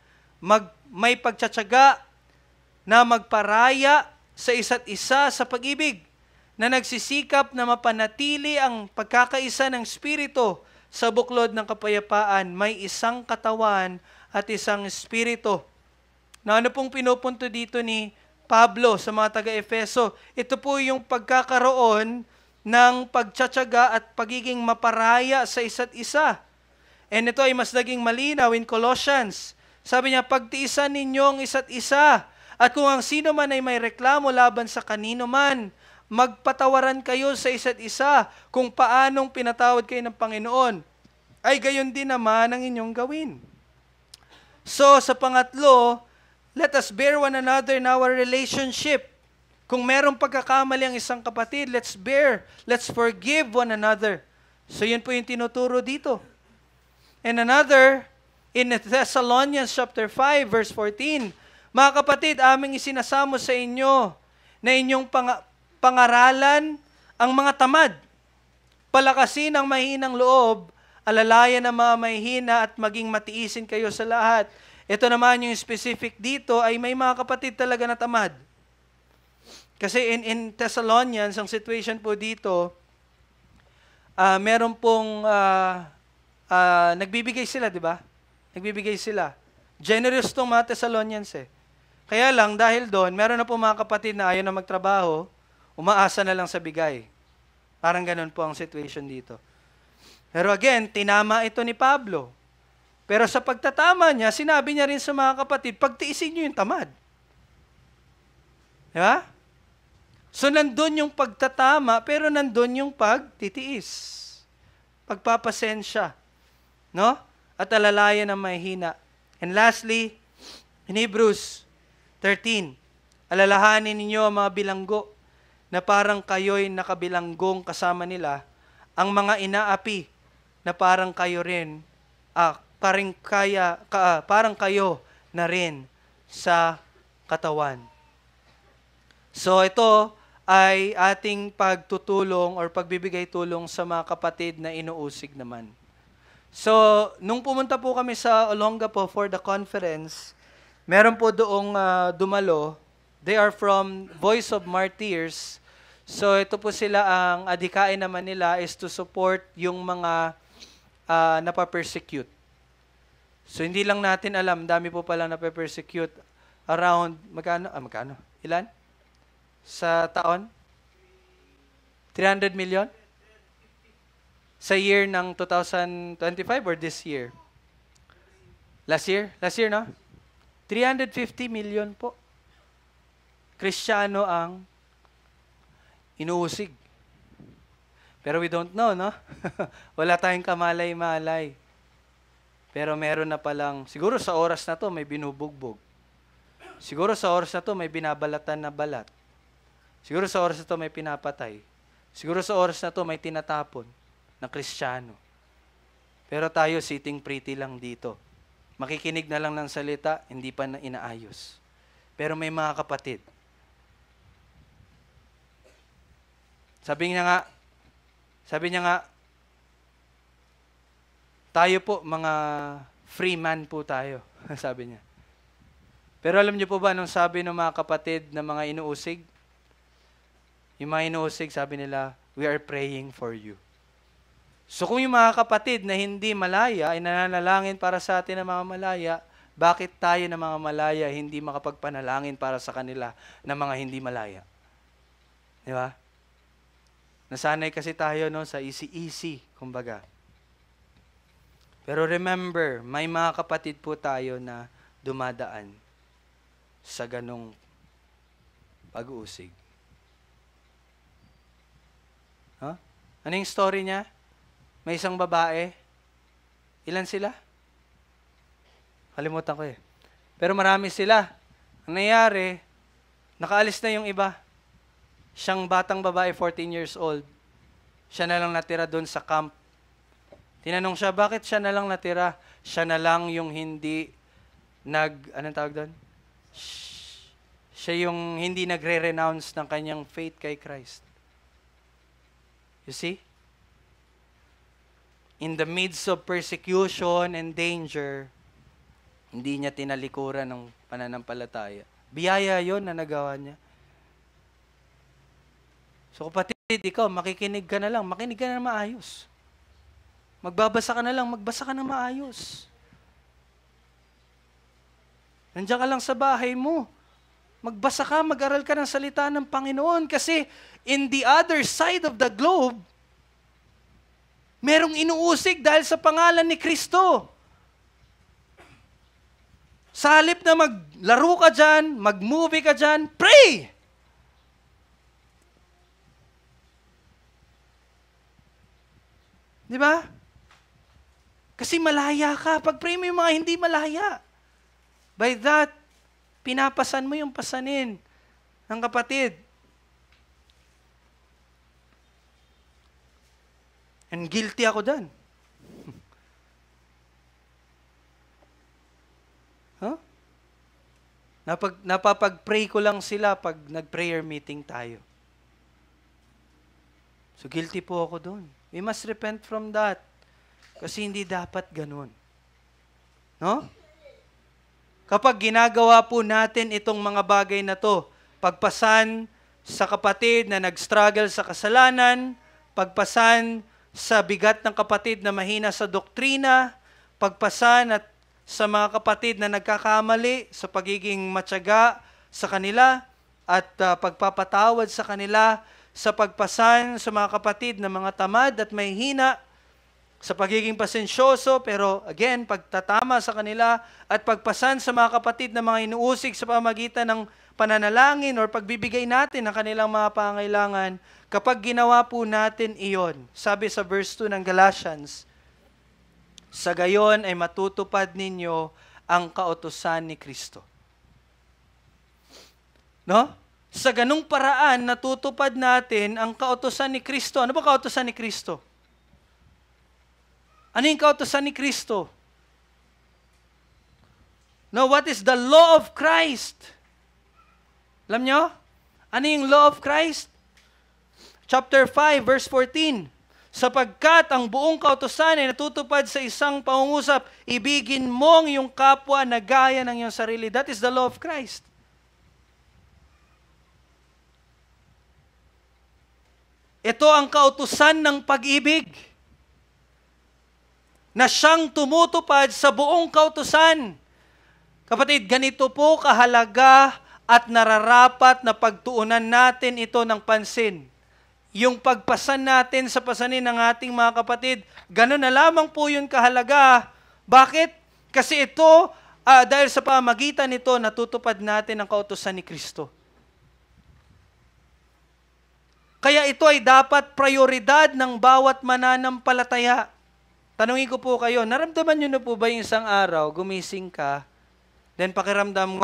A: may pagtsatsaga na magparaya sa isa't isa sa pag-ibig, na nagsisikap na mapanatili ang pagkakaisa ng Espiritu sa buklod ng kapayapaan, may isang katawan at isang Espiritu. Na ano pong pinupunto dito ni Pablo sa mga taga-Efeso? Ito po yung pagkakaroon ng pagtsatsaga at pagiging maparaya sa isa't isa. And ito ay mas naging malinaw in Colossians. Sabi niya, pagtiisan ninyo ang isa't isa, at kung ang sino man ay may reklamo laban sa kanino man, magpatawaran kayo sa isa't isa kung paanong pinatawad kayo ng Panginoon. Ay gayon din naman ang inyong gawin. So, sa pangatlo, let us bear one another in our relationship. Kung merong pagkakamali ang isang kapatid, let's bear, let's forgive one another. So, yun po yung tinuturo dito. And another, in Thessalonians chapter 5, verse 14, mga kapatid, aming isinasamo sa inyo na inyong pangaralan ang mga tamad, palakasin ang mahinang loob, alalayan ang mga mahihina at maging matiisin kayo sa lahat. Ito naman yung specific dito ay may mga kapatid talaga na tamad. Kasi in Thessalonians, ang situation po dito, meron pong nagbibigay sila, di ba? Nagbibigay sila. Generous tong mga Thessalonians eh. Kaya lang, dahil doon, meron na po mga kapatid na ayaw na magtrabaho, umaasa na lang sa bigay. Parang ganun po ang situation dito. Pero again, tinama ito ni Pablo. Pero sa pagtatama niya, sinabi niya rin sa mga kapatid, pagtiisin niyo yung tamad. Di ba? So nandun yung pagtatama, pero nandun yung pagtitiis. Pagpapasensya. No? At alalayan ng mahihina. And lastly, in Hebrews 13, alalahanin ninyo ang mga bilanggo na parang kayo'y nakabilanggong kasama nila, ang mga inaapi na parang kayo rin, parang kayo na rin sa katawan. So ito ay ating pagtutulong or pagbibigay tulong sa mga kapatid na inuusig naman. So, nung pumunta po kami sa Olongapo for the conference, meron po doong dumalo. They are from Voice of Martyrs. So ito po sila, ang adhikain naman nila is to support yung mga napapersecute. So hindi lang natin alam, dami po pala napapersecute around, magkano? Ilan? Sa taon? 300 million? Sa year ng 2025 or this year? Last year? Last year, no? 350 million po. Kristiyano ang inuusig. Pero we don't know, no? Wala tayong kamalay-malay. Pero meron na palang, siguro sa oras na to may binubugbog. Siguro sa oras na to may binabalatan na balat. Siguro sa oras na to may pinapatay. Siguro sa oras na to may tinatapon na Kristiyano. Pero tayo sitting pretty lang dito. Makikinig na lang ng salita, hindi pa na inaayos. Pero may mga kapatid. Sabi niya nga, tayo po, mga free man po tayo, sabi niya. Pero alam niyo po ba, nung sabi ng mga kapatid na mga inuusig, yung mga inuusig, sabi nila, we are praying for you. So kung yung mga kapatid na hindi malaya, ay nananalangin para sa atin ng mga malaya, bakit tayo na mga malaya hindi makapagpanalangin para sa kanila na mga hindi malaya? Di ba? Nasanay kasi tayo no, sa easy-easy, kumbaga. Pero remember, may mga kapatid po tayo na dumadaan sa ganong pag-uusig. Huh? Ano yung story niya? May isang babae. Ilan sila? Kalimutan ko eh. Pero marami sila. Ang nangyari, nakaalis na yung iba. Siyang batang babae, 14 years old. Siya na lang natira doon sa camp. Tinanong siya, bakit siya na lang natira? Siya na lang yung hindi anong tawag doon? Siya yung hindi nagre-renounce ng kanyang faith kay Christ. You see? In the midst of persecution and danger, hindi niya tinalikuran ng pananampalataya. Biyaya yon na nagawa niya. So kapatid, ikaw, makikinig ka na lang. Makinig ka na maayos. Magbabasa ka na lang. Magbasa ka na maayos. Nandiyan ka lang sa bahay mo. Magbasa ka, mag-aral ka ng salita ng Panginoon. Kasi in the other side of the globe, merong inuusig dahil sa pangalan ni Kristo. Sa halip na maglaro ka dyan, mag-movie ka dyan, pray! Di ba? Kasi malaya ka. Pag-pray mo yung mga hindi malaya. By that, pinapasan mo yung pasanin ng kapatid. And guilty ako dyan. Huh? Napapag-pray ko lang sila pag nag-prayer meeting tayo. So guilty po ako doon. We must repent from that. Kasi hindi dapat ganun. No? Kapag ginagawa po natin itong mga bagay na to, pagpasan sa kapatid na nag-struggle sa kasalanan, pagpasan sa bigat ng kapatid na mahina sa doktrina, pagpasan at sa mga kapatid na nagkakamali sa pagiging matyaga sa kanila at pagpapatawad sa kanila, sa pagpasan sa mga kapatid na mga tamad at may hina, sa pagiging pasensyoso, pero again, pagtatama sa kanila at pagpasan sa mga kapatid na mga inuusig sa pamagitan ng pananalangin or pagbibigay natin ng kanilang mga pangailangan, kapag ginawa po natin iyon, sabi sa verse 2 ng Galatians, sa gayon ay matutupad ninyo ang kautusan ni Kristo. No? Sa ganung paraan, natutupad natin ang kautusan ni Kristo. Ano ba kautusan ni Kristo? Ano yung kautusan ni Kristo? No, what is the law of Christ? Alam nyo? Ano yung law of Christ? Chapter 5, verse 14. Sapagkat ang buong kautusan ay natutupad sa isang pangungusap, ibigin mo ang iyong kapwa na gaya ng iyong sarili. That is the law of Christ. Ito ang kautusan ng pag-ibig na siyang tumutupad sa buong kautusan. Kapatid, ganito po kahalaga at nararapat na pagtuunan natin ito ng pansin. Yung pagpasan natin sa pasanin ng ating mga kapatid, gano'n na lamang po yun kahalaga. Bakit? Kasi ito, dahil sa pamagitan nito, natutupad natin ang kautusan ni Kristo. Kaya ito ay dapat prioridad ng bawat mananampalataya. Tanungin ko po kayo, naramdaman nyo na po ba yung isang araw, gumising ka, then pakiramdam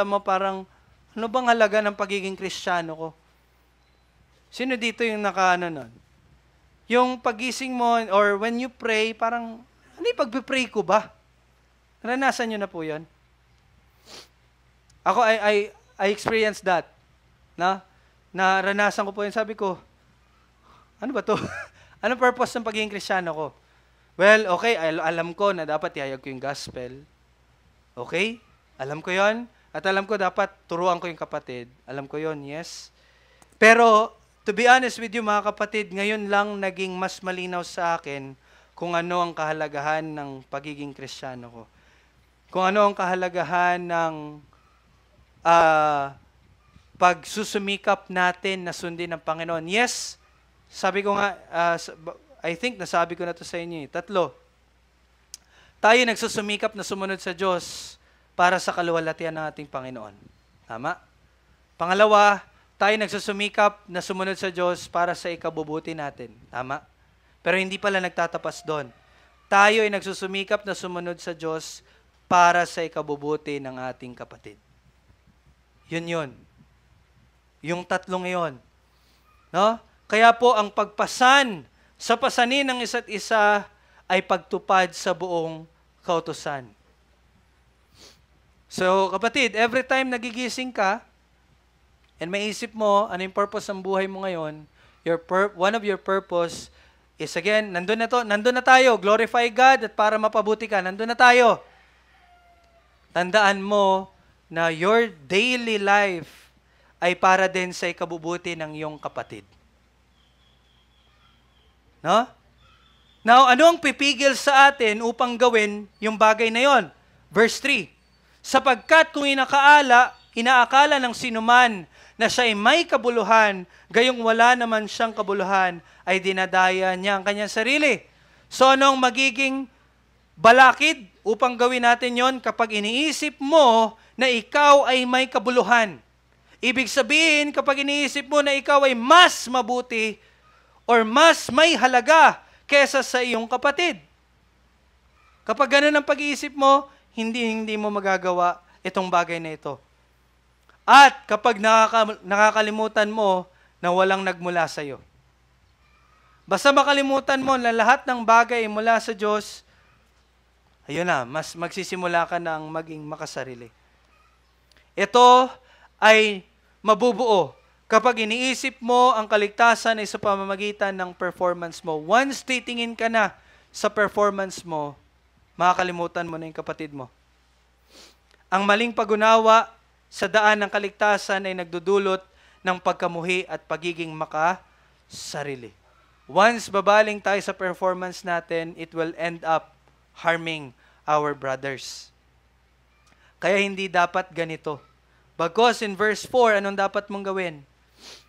A: mo parang, ano bang halaga ng pagiging Kristiyano ko? Sino dito yung nun? Yung pagising mo, or when you pray, parang, ano yung pagpipray ko ba? Naranasan nyo na po yun? Ako, I experienced that. Naranasan ko po yun. Sabi ko, ano ba to? Anong purpose ng pagiging Kristiyano ko? Well, okay, alam ko na dapat ihayag ko yung gospel. Okay? Alam ko yon. At alam ko dapat turuan ko yung kapatid. Alam ko yon, yes. Pero, to be honest with you mga kapatid, ngayon lang naging mas malinaw sa akin kung ano ang kahalagahan ng pagiging Kristiyano ko. Kung ano ang kahalagahan ng pagsusumikap natin na sundin ng Panginoon. Yes, sabi ko nga, I think nasabi ko na to sa inyo. 3. Tayo nagsusumikap na sumunod sa Diyos para sa kaluwalhatian ng ating Panginoon. Tama? Pangalawa, tayo nagsusumikap na sumunod sa Diyos para sa ikabubuti natin. Tama? Pero hindi pala nagtatapas doon. Tayo ay nagsusumikap na sumunod sa Diyos para sa ikabubuti ng ating kapatid. Yun. Yung 3 yon. No? Kaya po ang pagpasan sa pasanin ng isa't isa ay pagtupad sa buong kautusan. So, kapatid, every time nagigising ka, and maisip mo, ano yung purpose ng buhay mo ngayon, one of your purpose is, again, nandun na tayo, glorify God, at para mapabuti ka, nandun na tayo. Tandaan mo na your daily life ay para din sa ikabubuti ng iyong kapatid. No? Now, ano ang pipigil sa atin upang gawin yung bagay na yon? Verse 3, sapagkat kung inaakala ng sinuman na siya ay may kabuluhan, gayong wala naman siyang kabuluhan, ay dinadaya niya ang kanyang sarili. So, anong magiging balakid upang gawin natin yon kapag iniisip mo na ikaw ay may kabuluhan? Ibig sabihin, kapag iniisip mo na ikaw ay mas mabuti or mas may halaga kesa sa iyong kapatid. Kapag ganun ang pag-iisip mo, hindi mo magagawa itong bagay na ito. At kapag nakakalimutan mo na walang nagmula sa iyo. Basta makalimutan mo na lahat ng bagay mula sa Diyos, ayun na, mas magsisimula ka ng maging makasarili. Ito ay mabubuo kapag iniisip mo ang kaligtasan ay sa pamamagitan ng performance mo. Once titingin ka na sa performance mo, makakalimutan mo na yung kapatid mo. Ang maling pag-unawa sa daan ng kaligtasan ay nagdudulot ng pagkamuhi at pagiging makasarili. Once babaling tayo sa performance natin, it will end up harming our brothers. Kaya hindi dapat ganito. Bagkus in verse 4, anong dapat mong gawin?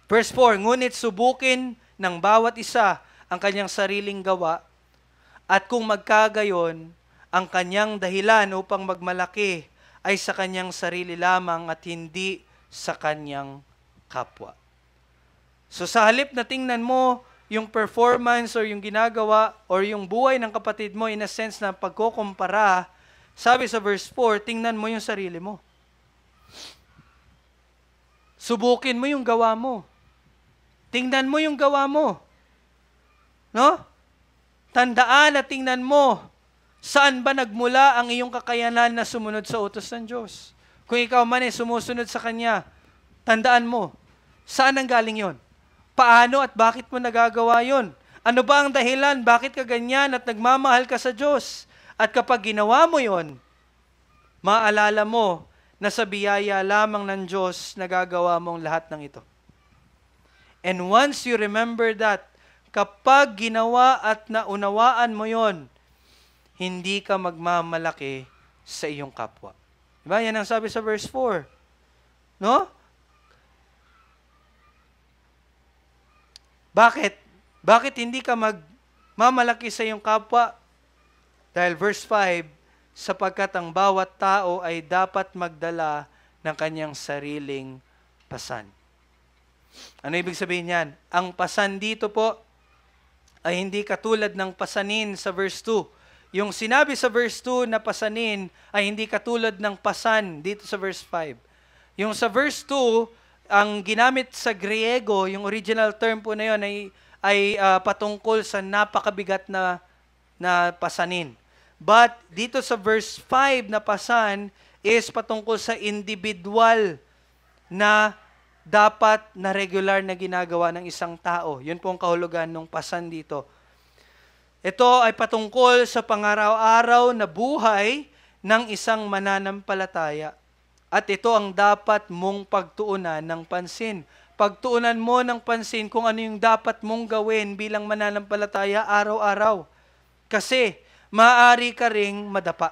A: Verse 4, ngunit subukin ng bawat isa ang kanyang sariling gawa at kung magkagayon, ang kanyang dahilan upang magmalaki ay sa kanyang sarili lamang at hindi sa kanyang kapwa. So sa halip na tingnan mo yung performance or yung ginagawa or yung buhay ng kapatid mo in a sense na pagkukumpara, sabi sa verse 4, tingnan mo yung sarili mo. Subukin mo yung gawa mo. Tingnan mo yung gawa mo. No? Tandaan at tingnan mo, saan ba nagmula ang iyong kakayanan na sumunod sa utos ng Diyos? Kung ikaw man ay sumusunod sa Kanya, tandaan mo, saan ang galing yon? Paano at bakit mo nagagawa yon? Ano ba ang dahilan? Bakit ka ganyan at nagmamahal ka sa Diyos? At kapag ginawa mo yon, maalala mo na sa biyaya lamang ng Diyos nagagawa mong lahat ng ito. And once you remember that, kapag ginawa at naunawaan mo yon, hindi ka magmamalaki sa iyong kapwa. Diba? Yan ang sabi sa verse 4. No? Bakit? Bakit hindi ka magmamalaki sa iyong kapwa? Dahil verse 5, sapagkat ang bawat tao ay dapat magdala ng kanyang sariling pasan. Ano ibig sabihin yan? Ang pasan dito po ay hindi katulad ng pasanin sa verse 2. Yung sinabi sa verse 2 na pasanin ay hindi katulad ng pasan dito sa verse 5. Yung sa verse 2, ang ginamit sa Griego, yung original term po na yun ay patungkol sa napakabigat na pasanin. But dito sa verse 5 na pasan is patungkol sa individual na dapat na regular na ginagawa ng isang tao. Yun po ang kahulugan ng pasan dito. Ito ay patungkol sa pangaraw-araw na buhay ng isang mananampalataya. At ito ang dapat mong pagtuunan ng pansin. Pagtuunan mo ng pansin kung ano yung dapat mong gawin bilang mananampalataya araw-araw. Kasi maaari ka ring madapa.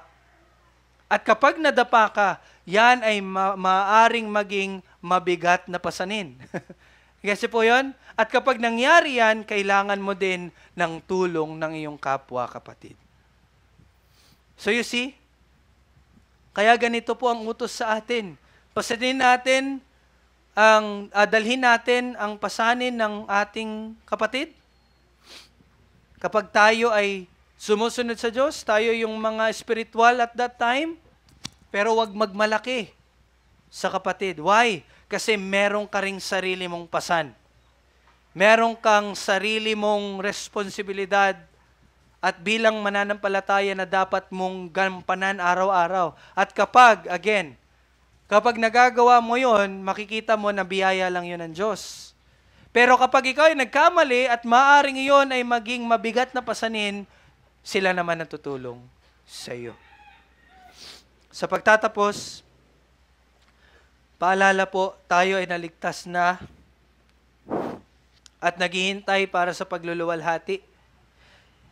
A: At kapag nadapa ka, yan ay maaaring maging mabigat na pasanin. Kasi po yun? At kapag nangyari yan, kailangan mo din ng tulong ng iyong kapwa kapatid. So you see, kaya ganito po ang utos sa atin. Pasanin natin, dalhin natin ang pasanin ng ating kapatid. Kapag tayo ay sumusunod sa Diyos, tayo yung mga spiritual at that time, pero wag magmalaki sa kapatid. Why? Kasi meron ka ring sarili mong pasan. Meron kang sarili mong responsibilidad at bilang mananampalataya na dapat mong gampanan araw-araw. At kapag nagagawa mo yon, makikita mo na biyaya lang yon ng Diyos. Pero kapag ikaw ay nagkamali at maaring iyon ay maging mabigat na pasanin, sila naman ang tutulong sa iyo. Sa pagtatapos, paalala po, tayo ay naligtas na at naghihintay para sa pagluluwalhati.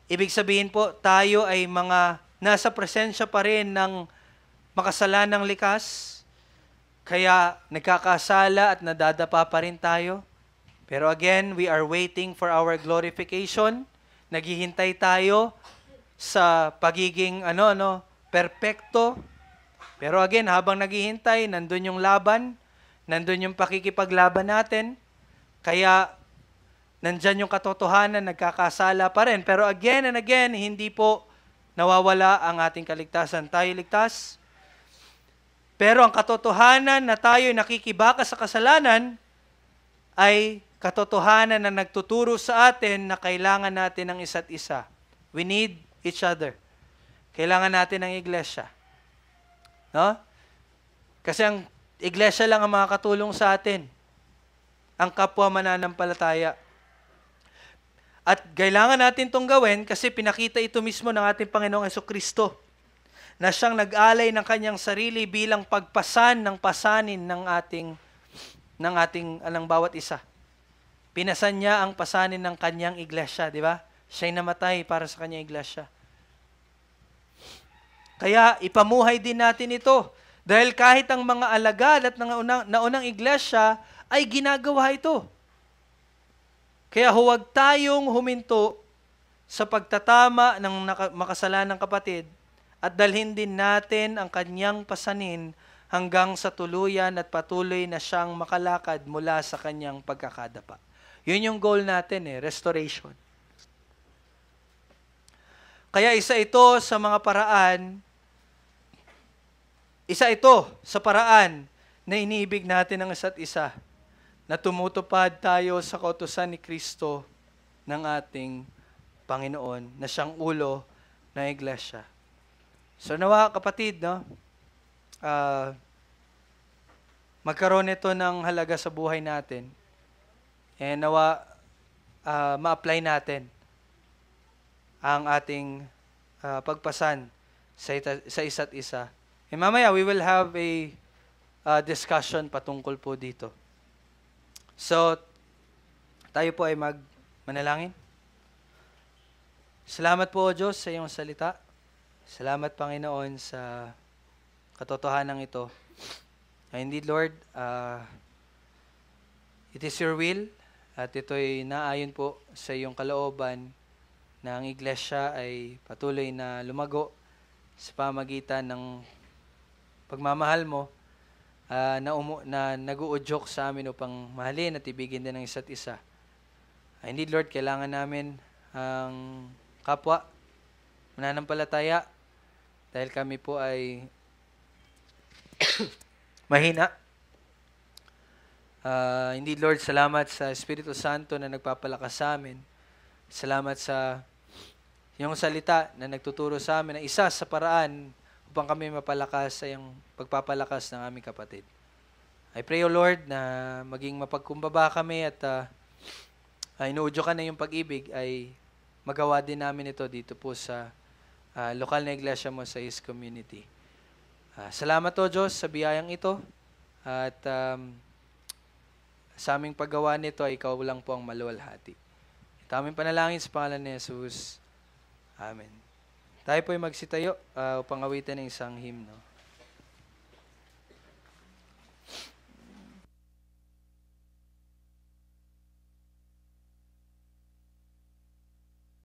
A: Ibig sabihin po, tayo ay mga nasa presensya pa rin ng makasalanang likas, kaya nagkakasala at nadadapa pa rin tayo. Pero again, we are waiting for our glorification. Naghihintay tayo sa pagiging perpekto. Pero again, habang naghihintay, nandun yung laban, nandun yung pakikipaglaban natin. Kaya nandyan yung katotohanan, nagkakasala pa rin. Pero again and again, hindi po nawawala ang ating kaligtasan. Tayo ligtas. Pero ang katotohanan na tayo nakikibaka sa kasalanan ay katotohanan na nagtuturo sa atin na kailangan natin ng isa't isa. We need each other. Kailangan natin ng iglesia. No? Kasi ang iglesia lang ang makakatulong sa atin. Ang kapwa mananampalataya. At kailangan natin itong gawin kasi pinakita ito mismo ng ating Panginoong Jesucristo na siyang nag-alay ng kanyang sarili bilang pagpasan ng pasanin ng bawat isa. Pinasan niya ang pasanin ng kanyang iglesia, di ba? Siya'y namatay para sa kanyang iglesia. Kaya ipamuhay din natin ito. Dahil kahit ang mga alagad at naunang iglesia ay ginagawa ito. Kaya huwag tayong huminto sa pagtatama ng makasalanang kapatid at dalhin din natin ang kanyang pasanin hanggang sa tuluyan at patuloy na siyang makalakad mula sa kanyang pagkakadapa. Yun yung goal natin, restoration. Kaya isa ito sa paraan na iniibig natin ang isa't isa, na tumutupad tayo sa kautusan ni Kristo ng ating Panginoon, na siyang ulo ng iglesia. So nawa kapatid, magkaroon ito ng halaga sa buhay natin. And nawa ma-apply natin ang ating pagpasan sa isa't isa. And mamaya, we will have a discussion patungkol po dito. So, Tayo po ay manalangin. Salamat po, O Diyos, sa iyong salita. Salamat, Panginoon, sa katotohanan ito. Indeed, Lord, it is your will at ito'y naayon po sa iyong kalooban na ang iglesia ay patuloy na lumago sa pamagitan ng pagmamahal mo na nag-uudyok sa amin upang mahalin at ibigin din ng isa't isa. Indeed, Lord, kailangan namin ang kapwa, mananampalataya, dahil kami po ay mahina. Indeed, Lord, salamat sa Espiritu Santo na nagpapalakas sa amin. Salamat sa iyong salita na nagtuturo sa amin na isa sa paraan upang kami mapalakas sa iyong pagpapalakas ng aming kapatid. I pray, O Lord, na maging mapagkumbaba kami at inuudyo ka na yung pag-ibig ay magawa din namin ito dito po sa lokal na iglesia mo sa East Community. Salamat, O Diyos, sa biyayang ito at sa aming paggawa nito ay ikaw lang po ang maluwalhati. Ito aming panalangin sa pangalan ni Jesus. Amen. Tayo po ay magsitayo upang awitin ng isang hymno.